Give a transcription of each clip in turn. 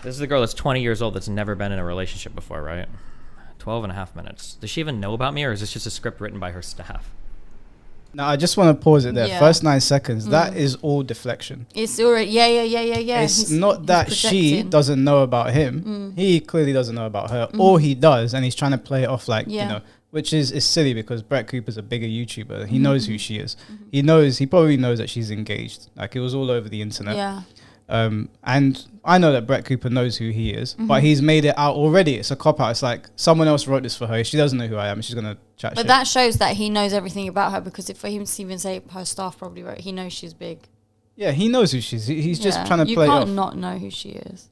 This is the girl that's 20 years old that's never been in a relationship before, right? 12 and a half minutes. Does she even know about me, or is this just a script written by her staff? No, I just want to pause it there. Yeah. First 9 seconds, that is all deflection. It's already, yeah. It's not that she doesn't know about him. He clearly doesn't know about her, or he does, and he's trying to play it off like, you know, which is silly because Brett Cooper's a bigger YouTuber. He knows who she is. He probably knows that she's engaged. Like, it was all over the internet. Yeah. And I know that Brett Cooper knows who he is, but he's made it out already. It's a cop-out. It's like someone else wrote this for her. She doesn't know who I am. She's going to chat But shit. that shows that he knows everything about her, because if for him to even say her staff probably wrote, he knows she's big. Yeah, he knows who she is. He's just trying to play it off. You can't not know who she is.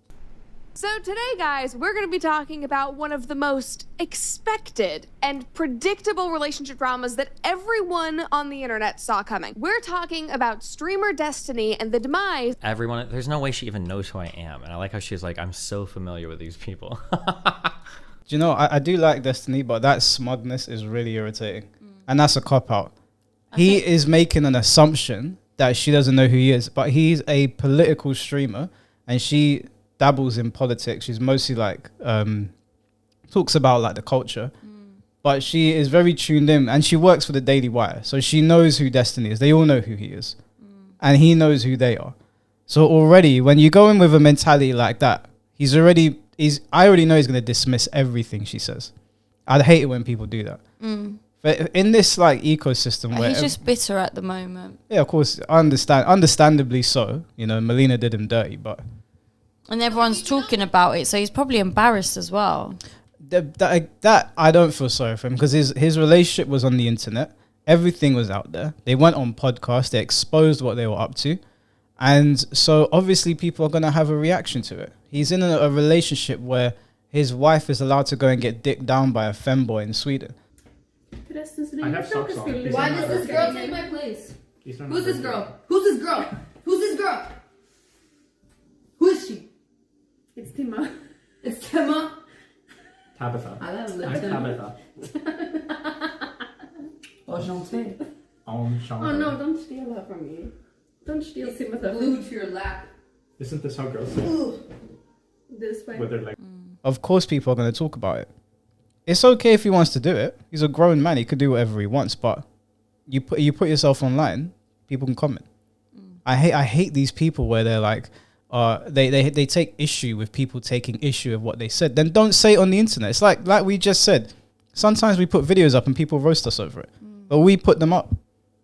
So today, guys, we're going to be talking about one of the most expected and predictable relationship dramas that everyone on the internet saw coming. We're talking about streamer Destiny and the demise. Everyone, there's no way she even knows who I am. And I like how she's like, I'm so familiar with these people. Do you know, I do like Destiny, but that smugness is really irritating. And that's a cop-out. He is making an assumption that she doesn't know who he is, but he's a political streamer, and she dabbles in politics. She's mostly like, talks about like the culture, but she is very tuned in, and she works for the Daily Wire. So she knows who Destiny is. They all know who he is, and he knows who they are. So already when you go in with a mentality like that, I already know he's going to dismiss everything she says. I'd hate it when people do that. But in this like ecosystem where he's just bitter at the moment. Yeah, of course, I understand. Understandably so. You know, Melina did him dirty, but and everyone's talking about it, so he's probably embarrassed as well. That I don't feel sorry for him, because his relationship was on the internet. Everything was out there. They went on podcasts. They exposed what they were up to, and so obviously people are gonna have a reaction to it. He's in a relationship where his wife is allowed to go and get dicked down by a femboy in Sweden. I have socks on. Why does this girl take my place? Who's this girl? Who's this girl? Who's this girl? Who is she? It's Tima. It's Tima. Tabitha. I love I'm Tabitha. Enchanté. Oh no, don't steal her from me. Don't steal Tima. Glued to your lap. Isn't this how girls say? This way. With their like. Of course people are going to talk about it. It's okay if he wants to do it. He's a grown man. He could do whatever he wants, but you put yourself online, people can comment. I hate these people where they're like, they take issue with people taking issue of what they said. Then don't say it on the internet. It's like we just said. Sometimes we put videos up and people roast us over it, but we put them up.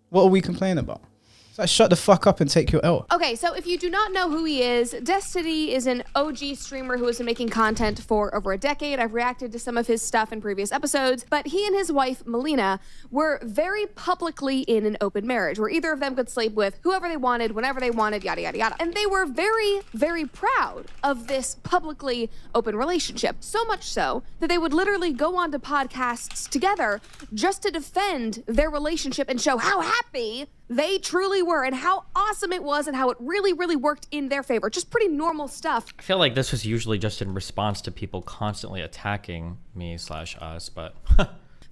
What are we complaining about? It's like, shut the fuck up and take your L. Okay, so if you do not know who he is, Destiny is an OG streamer who has been making content for over a decade. I've reacted to some of his stuff in previous episodes, but he and his wife, Melina, were very publicly in an open marriage where either of them could sleep with whoever they wanted, whenever they wanted, yada, yada, yada. And they were very, very proud of this publicly open relationship. So much so that they would literally go on to podcasts together just to defend their relationship and show how happy they truly were and how awesome it was and how it really, really worked in their favor. Just pretty normal stuff. I feel like this was usually just in response to people constantly attacking me/us, but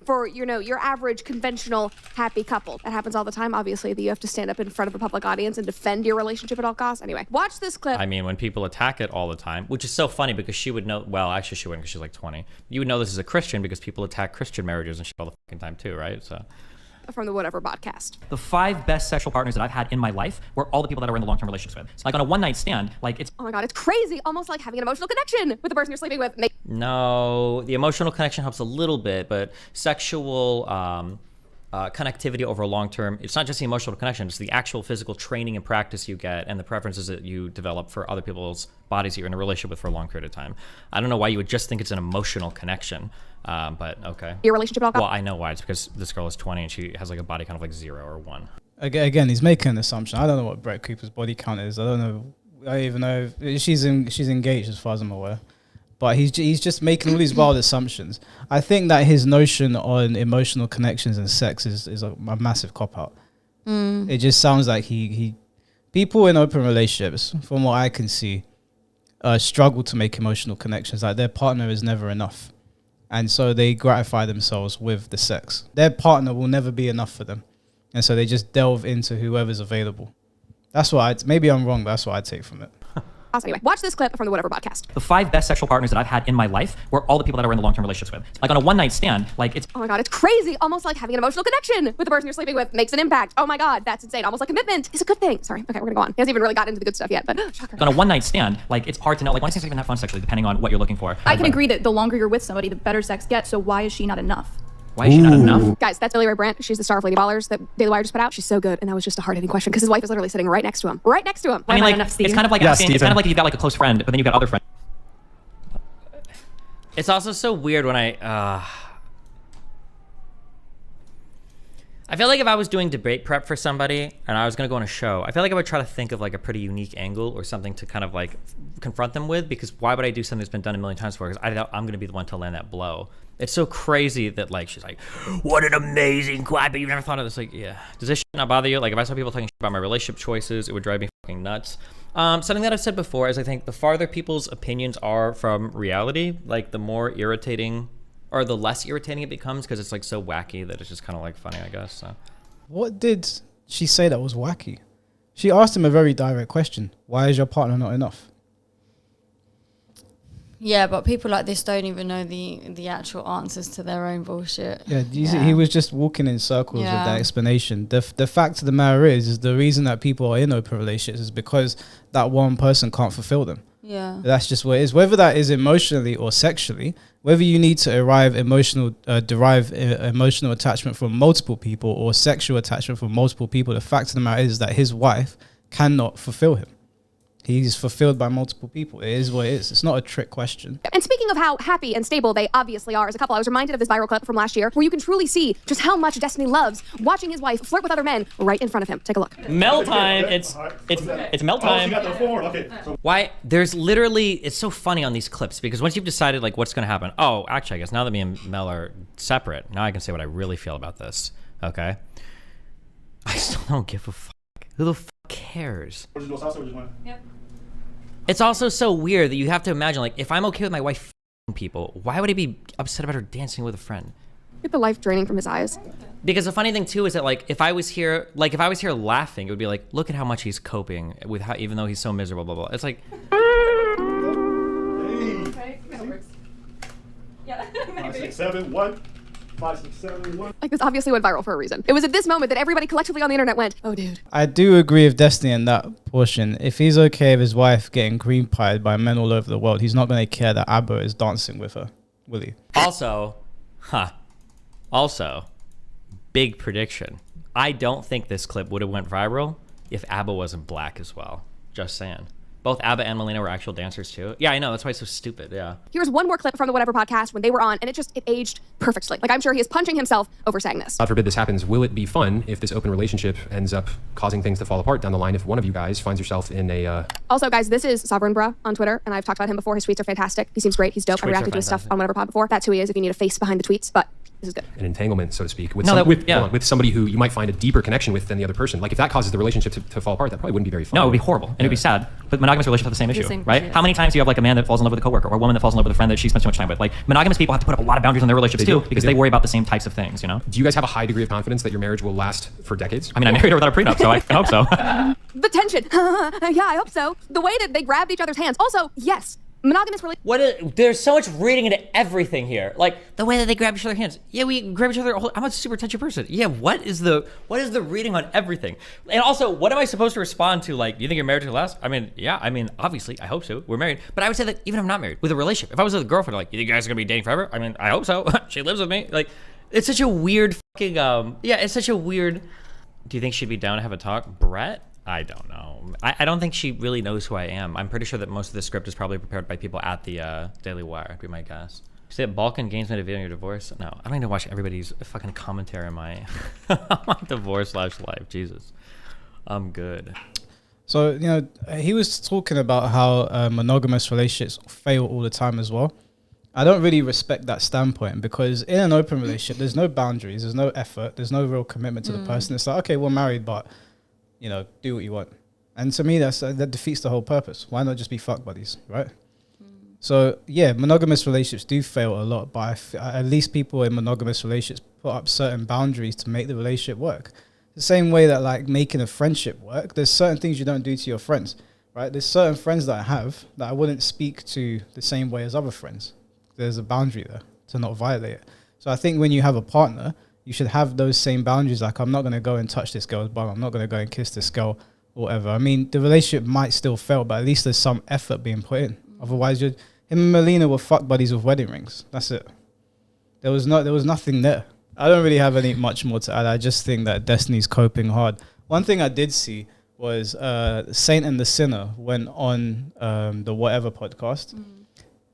for, you know, your average conventional happy couple. That happens all the time, obviously, that you have to stand up in front of a public audience and defend your relationship at all costs. Anyway, watch this clip. I mean, when people attack it all the time, which is so funny because she would know, well, actually she wouldn't because she's like 20. You would know this is a Christian because people attack Christian marriages and shit all the fucking time too, right? So. From the Whatever podcast. The 5 best sexual partners that I've had in my life were all the people that I were in the long-term relationships with. So like on a one-night stand, like it's... Oh my God, it's crazy. Almost like having an emotional connection with the person you're sleeping with. No, the emotional connection helps a little bit, but sexual connectivity over a long term, it's not just the emotional connection, it's the actual physical training and practice you get and the preferences that you develop for other people's bodies that you're in a relationship with for a long period of time. I don't know why you would just think it's an emotional connection, but okay. Your relationship alcohol? Well, I know why. It's because this girl is 20 and she has like a body count of like 0 or 1. Again, he's making an assumption. I don't know what Brett Cooper's body count is. I don't know. I don't even know if she's engaged as far as I'm aware. But he's just making all these wild assumptions. I think that his notion on emotional connections and sex is a massive cop-out. It just sounds like he people in open relationships, from what I can see, struggle to make emotional connections. Like their partner is never enough. And so they gratify themselves with the sex. Their partner will never be enough for them. And so they just delve into whoever's available. That's what maybe I'm wrong, but that's what I take from it. Awesome. Anyway, watch this clip from the Whatever podcast. The 5 best sexual partners that I've had in my life were all the people that I were in the long-term relationships with. Like on a one-night stand, like it's Oh my God, it's crazy. Almost like having an emotional connection with the person you're sleeping with makes an impact. Oh my God, that's insane. Almost like commitment is a good thing. Sorry. Okay, we're gonna go on. He hasn't even really gotten into the good stuff yet, but shocker. on a one-night stand, like it's hard to know. Like, when things even have fun sexually, depending on what you're looking for. I can agree that the longer you're with somebody, the better sex gets. So why is she not enough? Why is she not enough? Guys, that's Billy Ray Brandt. She's the star of Lady Ballers that Daily Wire just put out. She's so good, and that was just a hard-hitting question because his wife is literally sitting right next to him. Right next to him. I mean, like, enough, Steve? it's kind of like asking, it's kind of like you've got like a close friend, but then you've got other friends. It's also so weird when I feel like if I was doing debate prep for somebody and I was going to go on a show, I feel like I would try to think of like a pretty unique angle or something to kind of like confront them with, because why would I do something that's been done a million times before? Because I'm going to be the one to land that blow. It's so crazy that like she's like, what an amazing quad, but you've never thought of this. Like, yeah, does this shit not bother you? Like if I saw people talking shit about my relationship choices, it would drive me fucking nuts. Something that I've said before is I think the farther people's opinions are from reality, like the more irritating or the less irritating it becomes, because it's like so wacky that it's just kind of like funny, I guess. So. What did she say that was wacky? She asked him a very direct question. Why is your partner not enough? Yeah, but people like this don't even know the actual answers to their own bullshit. Yeah, you see, he was just walking in circles with that explanation. The fact of the matter is the reason that people are in open relationships is because that one person can't fulfill them. Yeah. That's just what it is. Whether that is emotionally or sexually, whether you need to derive emotional attachment from multiple people or sexual attachment from multiple people, the fact of the matter is that his wife cannot fulfill him. He's fulfilled by multiple people. It is what it is. It's not a trick question. And speaking of how happy and stable they obviously are as a couple, I was reminded of this viral clip from last year where you can truly see just how much Destiny loves watching his wife flirt with other men right in front of him. Take a look. Mel time. It's Mel time. Why? There's literally, it's so funny on these clips because once you've decided like what's going to happen. Oh, actually, I guess now that me and Mel are separate, now I can say what I really feel about this. Okay. I still don't give a fuck. Who the fuck cares? It's also so weird that you have to imagine, like, if I'm okay with my wife f***ing people, why would I be upset about her dancing with a friend? Get the life draining from his eyes. Because the funny thing too is that like if I was here laughing, it would be like, look at how much he's coping with how, even though he's so miserable, blah blah. It's like. Okay, that works. Yeah. 5, 6, 7, 1. 5, 6, 7, 1. Like this obviously went viral for a reason. It was at this moment that everybody collectively on the internet went, oh dude. I do agree with Destiny in that portion. If he's okay with his wife getting green pied by men all over the world, he's not going to care that Abber is dancing with her, will he? Also, big prediction. I don't think this clip would have went viral if ABBA wasn't black as well. Just saying. Both ABBA and Melina were actual dancers too. Yeah, I know. That's why it's so stupid. Yeah. Here's one more clip from the Whatever podcast when they were on, and it aged perfectly. Like I'm sure he is punching himself over saying this. God forbid this happens. Will it be fun if this open relationship ends up causing things to fall apart down the line if one of you guys finds yourself in a... Also, guys, this is Sovereign Bruh on Twitter, and I've talked about him before. His tweets are fantastic. He seems great. He's dope. I reacted to his stuff on Whatever pod before. That's who he is if you need a face behind the tweets, but this is good. An entanglement, so to speak, with, with somebody who you might find a deeper connection with than the other person. Like if that causes the relationship to fall apart, that probably wouldn't be very fun. No, it would be horrible and it'd be sad. But monogamous relationships have the same issue, right? How many times do you have like a man that falls in love with a coworker or a woman that falls in love with a friend that she spends too much time with? Like monogamous people have to put up a lot of boundaries on their relationships too because they worry about the same types of things, you know? Do you guys have a high degree of confidence that your marriage will last for decades? I mean, I married her without a prenup, so I can hope so. The tension. Yeah, I hope so. The way that they grabbed each other's hands. Also, yes. Monogamous relationships. There's so much reading into everything here. Like the way that they grab each other's hands. Yeah, we grab each other. I'm a super touchy person. Yeah, what is the reading on everything? And also, what am I supposed to respond to? Like, do you think your marriage will last? I mean, yeah. I mean, obviously, I hope so. We're married, but I would say that even if I'm not married, with a relationship, if I was with a girlfriend, like, you think you guys are gonna be dating forever? I mean, I hope so. She lives with me. Like, it's such a weird fucking. Yeah, it's such a weird. Do you think she'd be down to have a talk, Brett? I don't know. I don't think she really knows who I am. I'm pretty sure that most of the script is probably prepared by people at the Daily Wire, would be my guess. You say that Balkan Games made a video on your divorce? No, I don't need to watch everybody's fucking commentary on my divorce/life. Jesus. I'm good. So, you know, he was talking about how monogamous relationships fail all the time as well. I don't really respect that standpoint because in an open relationship, there's no boundaries, there's no effort, there's no real commitment to the person. It's like, okay, we're married, but... you know, do what you want. And to me, that defeats the whole purpose. Why not just be fuck buddies, right? So, yeah, monogamous relationships do fail a lot, but at least people in monogamous relationships put up certain boundaries to make the relationship work. The same way that, like, making a friendship work, there's certain things you don't do to your friends. right? There's certain friends that I have that I wouldn't speak to the same way as other friends. There's a boundary there to not violate it. So I think when you have a partner, you should have those same boundaries. Like, I'm not going to go and touch this girl's bum. I'm not going to go and kiss this girl or whatever. I mean, the relationship might still fail, but at least there's some effort being put in. Otherwise, him and Melina were fuck buddies with wedding rings. That's it. There was nothing there. I don't really have much more to add. I just think that Destiny's coping hard. One thing I did see was Saint and the Sinner went on the Whatever podcast.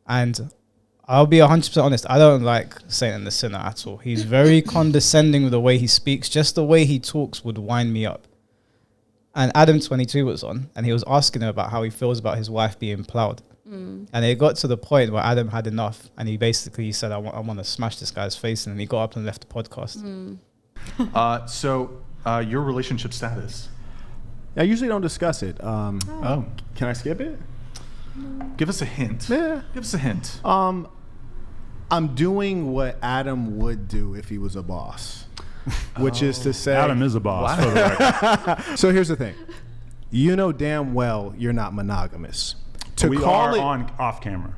And I'll be 100% honest, I don't like Saint and the Sinner at all. He's very condescending with the way he speaks. Just the way he talks would wind me up. And Adam22 was on, and he was asking her about how he feels about his wife being plowed. And it got to the point where Adam had enough, and he basically said, I want to smash this guy's face, and he got up and left the podcast. So your relationship status? I usually don't discuss it. Can I skip it? Give us a hint. Yeah. Give us a hint. I'm doing what Adam would do if he was a boss, which is to say, Adam is a boss. For the record. So here's the thing: you know damn well you're not monogamous. We are on off camera.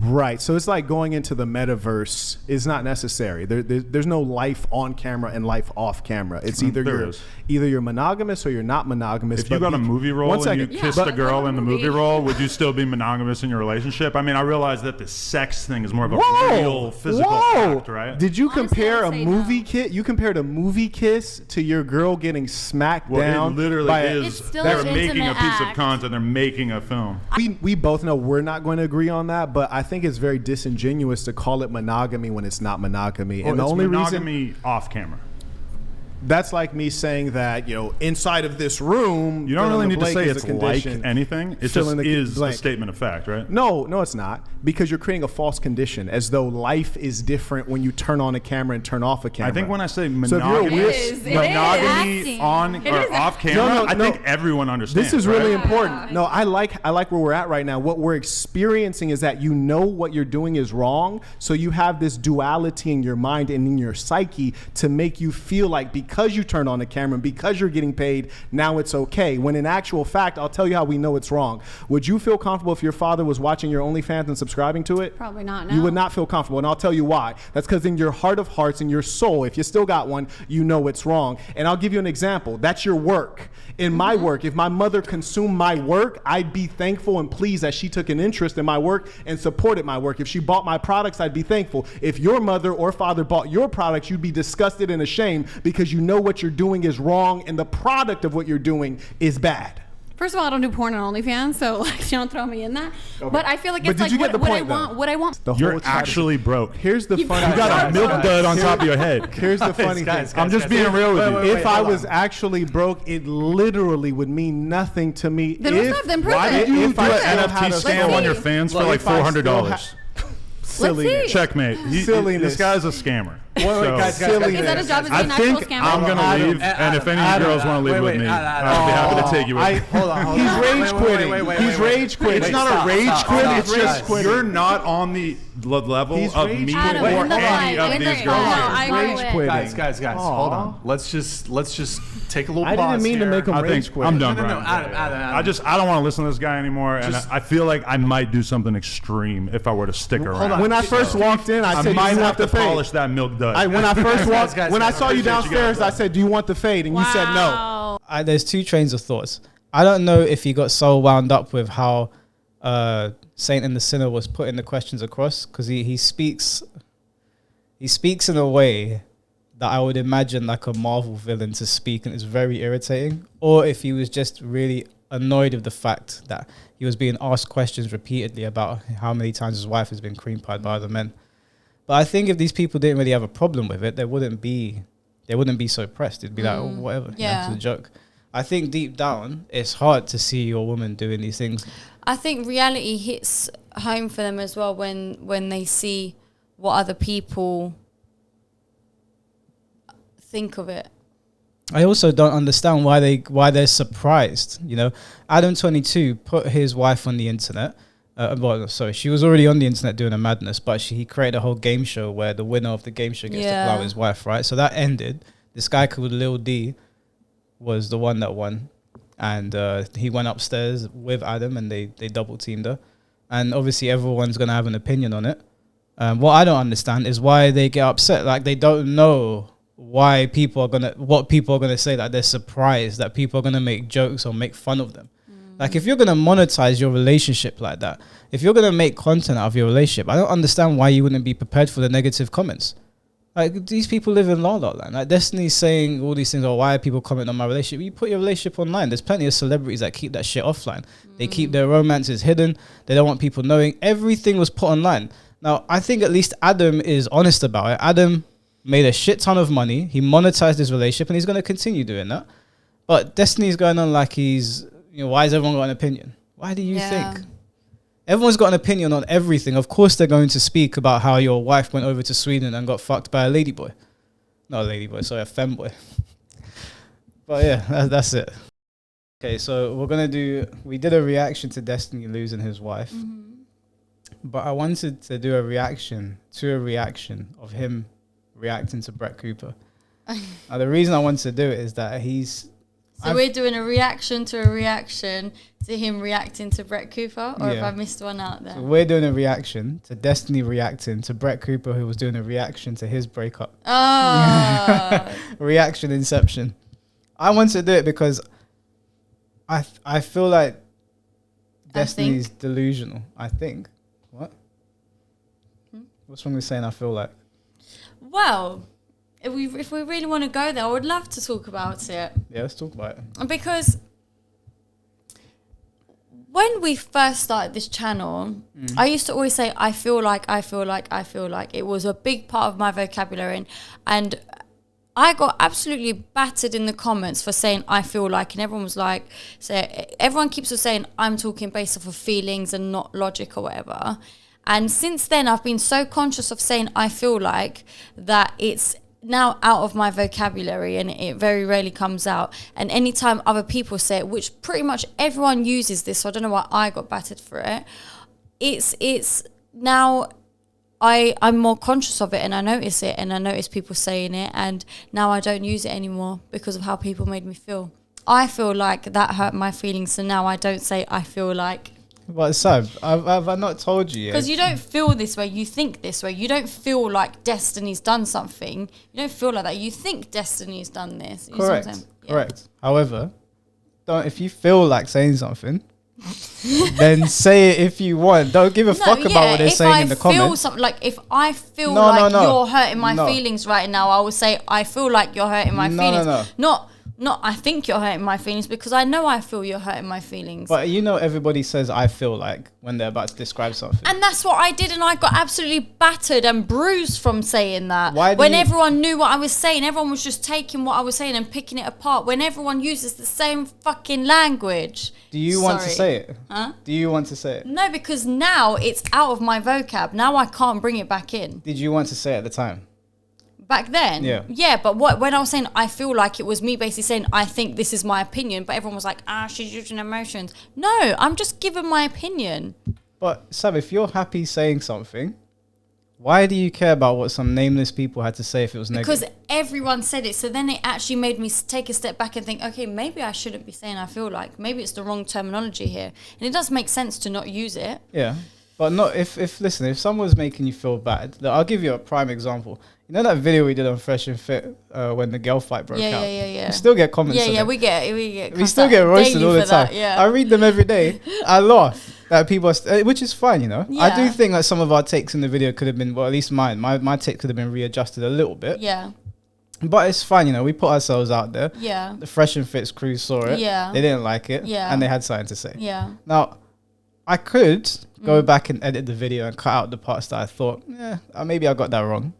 Right. So it's like going into the metaverse is not necessary. There's no life on camera and life off camera. It's either you're monogamous or you're not monogamous. If you got a movie role and you kissed a girl in the movie role, would you still be monogamous in your relationship? I mean, I realize that the sex thing is more of a real physical fact, right? Did you compare a movie kiss? You compared a movie kiss to your girl getting smacked down? It literally by is. They're making a piece of content. They're making a film. We both know we're not going to agree on that, but I think it's very disingenuous to call it monogamy when it's not monogamy. And the only monogamy off camera. That's like me saying that, inside of this room, you don't really need to say it's like anything. It just is a statement of fact, right? No, it's not. Because you're creating a false condition as though life is different when you turn on a camera and turn off a camera. I think when I say monogamy on or off camera, I think everyone understands. This is really important. No, I like where we're at right now. What we're experiencing is that you know what you're doing is wrong, so you have this duality in your mind and in your psyche to make you feel like because you turned on the camera and because you're getting paid, now it's okay. When in actual fact, I'll tell you how we know it's wrong. Would you feel comfortable if your father was watching your OnlyFans and subscribing to it? Probably not, no. You would not feel comfortable, and I'll tell you why. That's because in your heart of hearts, in your soul, if you still got one, you know it's wrong. And I'll give you an example. That's your work. In my work, if my mother consumed my work, I'd be thankful and pleased that she took an interest in my work and supported my work. If she bought my products, I'd be thankful. If your mother or father bought your products, you'd be disgusted and ashamed because you know what you're doing is wrong and the product of what you're doing is bad. First of all, I don't do porn on OnlyFans, so don't throw me in that. Okay. But I feel like it's like what I want. You're actually broke. Here's the funny. You got a milk dud on top of your head. Here's the funny thing. I'm just being real with you. If I was actually broke, it literally would mean nothing to me. Then what's up? Then why did you do an NFT scam on your fans for like $400? Silly checkmate. This guy's a scammer. Is that a job as being an actual scammer? I'm gonna leave, and if any girls want to leave with me, I'd be happy to take you with me. Hold on. He's rage quitting. He's rage quitting. It's not a rage quit. It's just you're not on the level of me or any of these girls. Guys, hold on. Let's just take a little pause. I didn't mean to make him rage quit. I'm done, Brian. I don't want to listen to this guy anymore, and I feel like I might do something extreme if I were to stick around. When I first walked in, I said you might have to fade. polish that milk dud. When I first walked, when I saw you downstairs, I said, "Do you want the fade?" And you said no. There's two trains of thoughts. I don't know if he got so wound up with how Saint and the Sinner was putting the questions across, because he speaks in a way that I would imagine like a Marvel villain to speak, and it's very irritating. Or if he was just really annoyed with the fact that he was being asked questions repeatedly about how many times his wife has been cream pied by other men. But I think if these people didn't really have a problem with it, they wouldn't be so pressed. It'd be like, oh, whatever. Yeah. It's a joke. I think deep down, it's hard to see your woman doing these things. I think reality hits home for them as well when they see what other people think of it. I also don't understand why they're surprised. Adam22 put his wife on the internet. She was already on the internet doing a madness, but he created a whole game show where the winner of the game show gets to plow his wife, right? So that ended. This guy called Lil D was the one that won. and he went upstairs with Adam, and they double teamed her. And obviously, everyone's gonna have an opinion on it. What I don't understand is why they get upset. Like they don't know what people are gonna say. That they're surprised that people are gonna make jokes or make fun of them. Like if you're gonna monetize your relationship like that, if you're gonna make content out of your relationship, I don't understand why you wouldn't be prepared for the negative comments. Like these people live in la la land. Like Destiny's saying all these things. Oh, why are people commenting on my relationship? You put your relationship online. There's plenty of celebrities that keep that shit offline. They keep their romances hidden. They don't want people knowing. Everything was put online. Now I think at least Adam is honest about it. Adam made a shit ton of money. He monetized his relationship, and he's going to continue doing that. But Destiny's going on like he's, why has everyone got an opinion? Why do you think? Everyone's got an opinion on everything. Of course they're going to speak about how your wife went over to Sweden and got fucked by a ladyboy. Not a ladyboy, sorry, a femboy. But yeah, that's it. Okay, so we did a reaction to Destiny losing his wife. But I wanted to do a reaction of him reacting to Brett Cooper. Now the reason I wanted to do it is that we're doing a reaction to him reacting to Brett Cooper, or if I missed one out there? So we're doing a reaction to Destiny reacting to Brett Cooper, who was doing a reaction to his breakup. Reaction inception. I wanted to do it because I feel like Destiny's delusional. I think. What? What's wrong with saying I feel like? Well, if we really want to go there, I would love to talk about it. Yeah, let's talk about it. Because when we first started this channel, I used to always say, I feel like. It was a big part of my vocabulary. And I got absolutely battered in the comments for saying, I feel like. And everyone was like, everyone keeps on saying, I'm talking based off of feelings and not logic or whatever. And since then, I've been so conscious of saying, I feel like, that it's now out of my vocabulary, and it very rarely comes out. And anytime other people say it, which pretty much everyone uses this, so I don't know why I got battered for it, it's now I'm more conscious of it, and I notice it, and I notice people saying it, and now I don't use it anymore because of how people made me feel. I feel like that hurt my feelings, so now I don't say I feel like. But Sab, have I not told you yet? Because you don't feel this way, you think this way. You don't feel like Destiny's done something. You don't feel like that. You think Destiny's done this. You Correct. Correct. However, if you feel like saying something, then say it if you want. Don't give a fuck about what they're saying in the comments. If I feel you're hurting my feelings right now, I will say I feel like you're hurting my feelings. Not I think you're hurting my feelings, because I know I feel you're hurting my feelings. But everybody says I feel like when they're about to describe something. And that's what I did, and I got absolutely battered and bruised from saying that. When everyone knew what I was saying, everyone was just taking what I was saying and picking it apart, when everyone uses the same fucking language. Do you want to say it? Huh? Do you want to say it? No, because now it's out of my vocab. Now I can't bring it back in. Did you want to say it at the time? Back then? Yeah, but when I was saying I feel like, it was me basically saying I think this is my opinion, but everyone was like, she's using emotions. No, I'm just giving my opinion. But Sam, if you're happy saying something, why do you care about what some nameless people had to say if it was negative? Because everyone said it, so then it actually made me take a step back and think, okay, maybe I shouldn't be saying I feel like. Maybe it's the wrong terminology here. And it does make sense to not use it. Yeah, but not listen, if someone's making you feel bad, I'll give you a prime example. You know that video we did on Fresh and Fit when the girl fight broke out? Yeah. We still get comments. We get. We still get roasted all the time. That, I read them every day. I laugh that people are, which is fine, Yeah. I do think that some of our takes in the video could have been, well, at least mine. My take could have been readjusted a little bit. Yeah. But it's fine, we put ourselves out there. Yeah. The Fresh and Fit's crew saw it. Yeah. They didn't like it. Yeah. And they had something to say. Yeah. Now, I could go back and edit the video and cut out the parts that I thought, maybe I got that wrong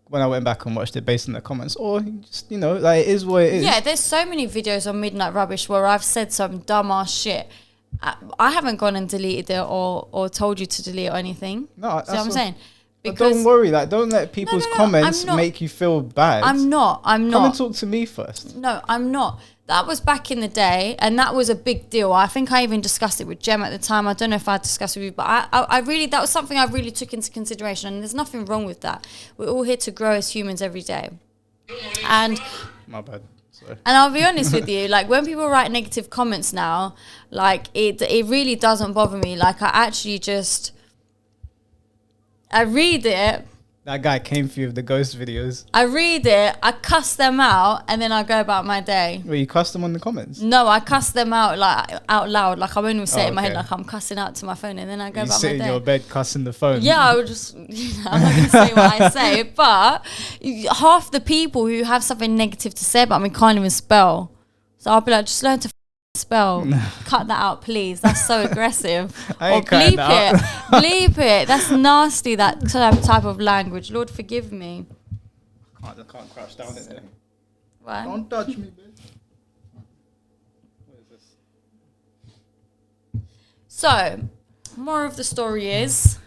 when I went back and watched it based on the comments, or just, it is what it is. Yeah, there's so many videos on Midnight Rubbish where I've said some dumbass shit. I haven't gone and deleted it or told you to delete or anything. No, that's what I'm saying. But don't worry, don't let people's comments make you feel bad. I'm not. Come and talk to me first. No, I'm not. That was back in the day, and that was a big deal. I think I even discussed it with Jem at the time. I don't know if I discussed it with you, but I really, that was something I really took into consideration, and there's nothing wrong with that. We're all here to grow as humans every day. And my bad. And I'll be honest with you, like when people write negative comments now, like it really doesn't bother me. Like I read it. That guy came for you with the ghost videos. I read it, I cuss them out, and then I go about my day. Well, you cussed them on the comments? No, I cuss them out like out loud. Like I won't even say it in my head, okay. like I'm cussing out to my phone, and then I go You about sit my in day. your bed cussing the phone. Yeah, I would just, I'm not going to say what I say, but half the people who have something negative to say about me can't even spell. So I'll be like, just learn to spell. Cut that out, please. That's so aggressive. I Or ain't cutting bleep that it. Bleep it. That's nasty, that type of language. Lord, forgive me. I can't crouch down in there. What? Don't touch me, bitch. What is this? So, more of the story is,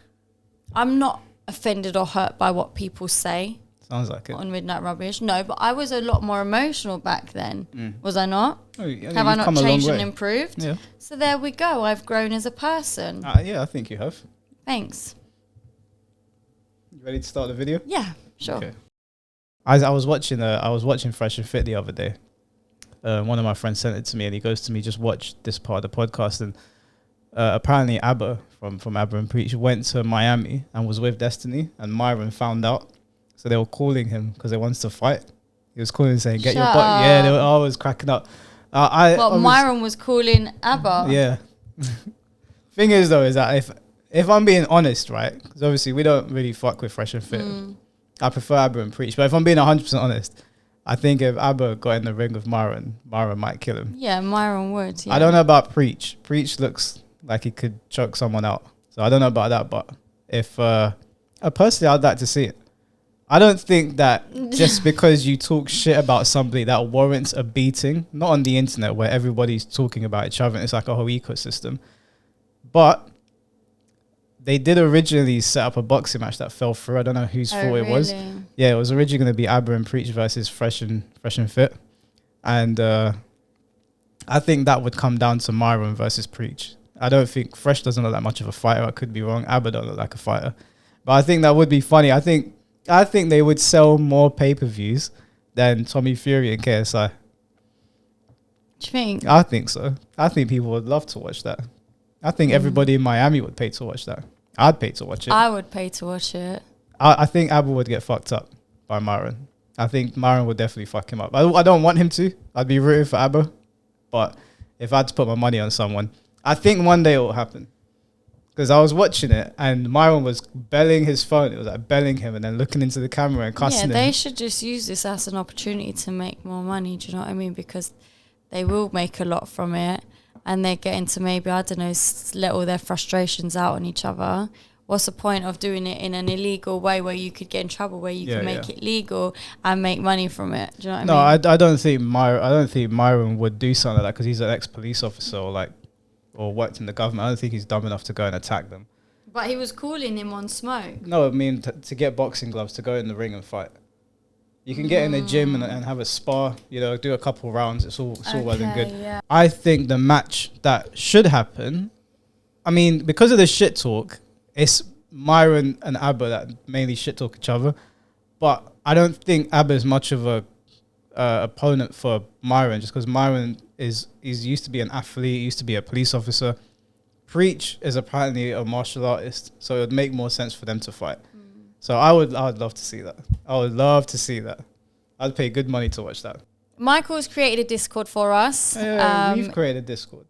I'm not offended or hurt by what people say. Sounds like it. On Midnight Rubbish. No, but I was a lot more emotional back then. Was I not? Oh, yeah, Have I you've not come a long changed and way. improved? Yeah. So there we go. I've grown as a person. Yeah, I think you have. Thanks. You ready to start the video? Yeah, sure. Okay. I was watching Fresh and Fit the other day. One of my friends sent it to me, and he goes to me, "Just watch this part of the podcast." And apparently, Abber from Abber and Preach went to Miami and was with Destiny, and Myron found out. So they were calling him because they wanted to fight. He was calling saying, "Get your butt." Yeah, they were always cracking up. Myron was calling Abba. Yeah. Thing is though, is that if I'm being honest, right? Because obviously we don't really fuck with Fresh and Fit. I prefer Abba and Preach. But if I'm being 100% honest, I think if Abba got in the ring with Myron might kill him. Yeah, Myron would. Yeah. I don't know about Preach. Preach looks like he could choke someone out. So I don't know about that. But if personally, I'd like to see it. I don't think that just because you talk shit about somebody that warrants a beating, not on the internet where everybody's talking about each other and it's like a whole ecosystem. But they did originally set up a boxing match that fell through. I don't know whose fault it was. Yeah, it was originally going to be Abba and Preach versus Fresh and Fit. And I think that would come down to Myron versus Preach. I don't think Fresh doesn't look that much of a fighter. I could be wrong. Abba don't look like a fighter. But I think that would be funny. I think they would sell more pay-per-views than Tommy Fury and KSI. Do you think? I think so. I think people would love to watch that. I think everybody in Miami would pay to watch that. I'd pay to watch it. I would pay to watch it. I think Abba would get fucked up by Myron. I think Myron would definitely fuck him up. I don't want him to. I'd be rooting for Abba. But if I had to put my money on someone, I think one day it will happen. Because I was watching it and Myron was belling his phone. It was like belling him and then looking into the camera and cussing him. Yeah, they should just use this as an opportunity to make more money. Do you know what I mean? Because they will make a lot from it and they're getting to maybe, I don't know, let all their frustrations out on each other. What's the point of doing it in an illegal way where you could get in trouble, where you can make it legal and make money from it? Do you know what I mean? No, I don't think Myron would do something like that because he's an ex-police officer or worked in the government. I don't think he's dumb enough to go and attack them. But he was calling him on smoke. No, I mean to get boxing gloves to go in the ring and fight. You can get in the gym and have a spar, do a couple rounds. It's all well and good. Yeah. I think the match that should happen, I mean, because of the shit talk, it's Myron and Abba that mainly shit talk each other. But I don't think Abba is much of a opponent for Myron, just because Myron he's used to be an athlete, used to be a police officer. Preach is apparently a martial artist, so it would make more sense for them to fight. So I would love to see that. I would love to see that. I'd pay good money to watch that. Michael's created a Discord for us. We've created Discord.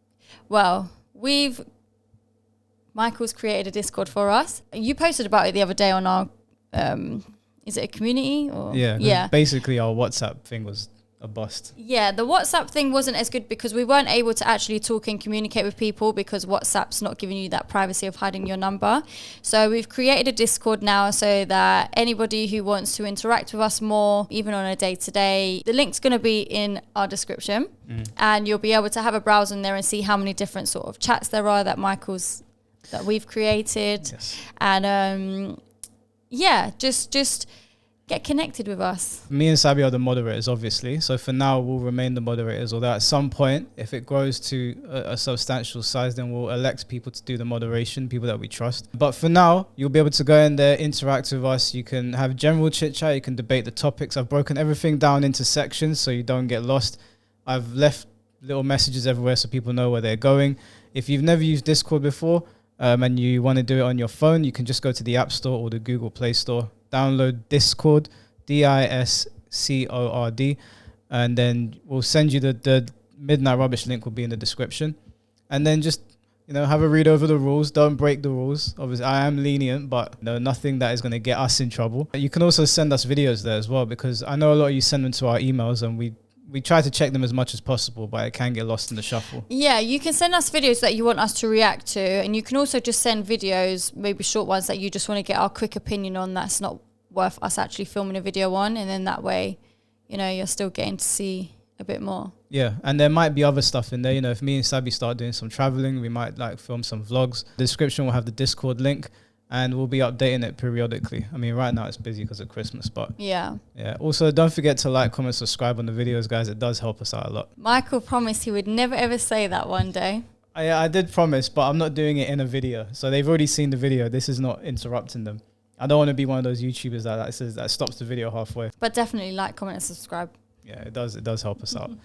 Well, Michael's created a Discord for us. You posted about it the other day on our, is it a community? Or? Yeah. Basically, our WhatsApp thing was a bust. Yeah, the WhatsApp thing wasn't as good because we weren't able to actually talk and communicate with people because WhatsApp's not giving you that privacy of hiding your number. So we've created a Discord now so that anybody who wants to interact with us more, even on a day-to-day, the link's going to be in our description and you'll be able to have a browse in there and see how many different sort of chats there are that we've created. Yes. And just get connected with us. Me and Sabi are the moderators, obviously. So for now, we'll remain the moderators. Although at some point, if it grows to a substantial size, then we'll elect people to do the moderation, people that we trust. But for now, you'll be able to go in there, interact with us. You can have general chit chat. You can debate the topics. I've broken everything down into sections so you don't get lost. I've left little messages everywhere so people know where they're going. If you've never used Discord before and you want to do it on your phone, you can just go to the App Store or the Google Play Store. Download Discord, Discord, and then we'll send you the Midnight Rubbish link will be in the description. And then just, have a read over the rules. Don't break the rules. Obviously, I am lenient, but nothing that is going to get us in trouble. You can also send us videos there as well, because I know a lot of you send them to our emails, and we try to check them as much as possible, but it can get lost in the shuffle. Yeah, you can send us videos that you want us to react to, and you can also just send videos, maybe short ones that you just want to get our quick opinion on that's not worth us actually filming a video on, and then that way, you're still getting to see a bit more. Yeah, and there might be other stuff in there. If me and Sabi start doing some traveling, we might film some vlogs. The description will have the Discord link, and we'll be updating it periodically. I mean, right now it's busy because of Christmas, but yeah. Also, don't forget to like, comment, subscribe on the videos, guys. It does help us out a lot. Michael promised he would never ever say that one day. I did promise, but I'm not doing it in a video. So they've already seen the video. This is not interrupting them. I don't want to be one of those YouTubers that stops the video halfway. But definitely like, comment, and subscribe. Yeah, it does help us out.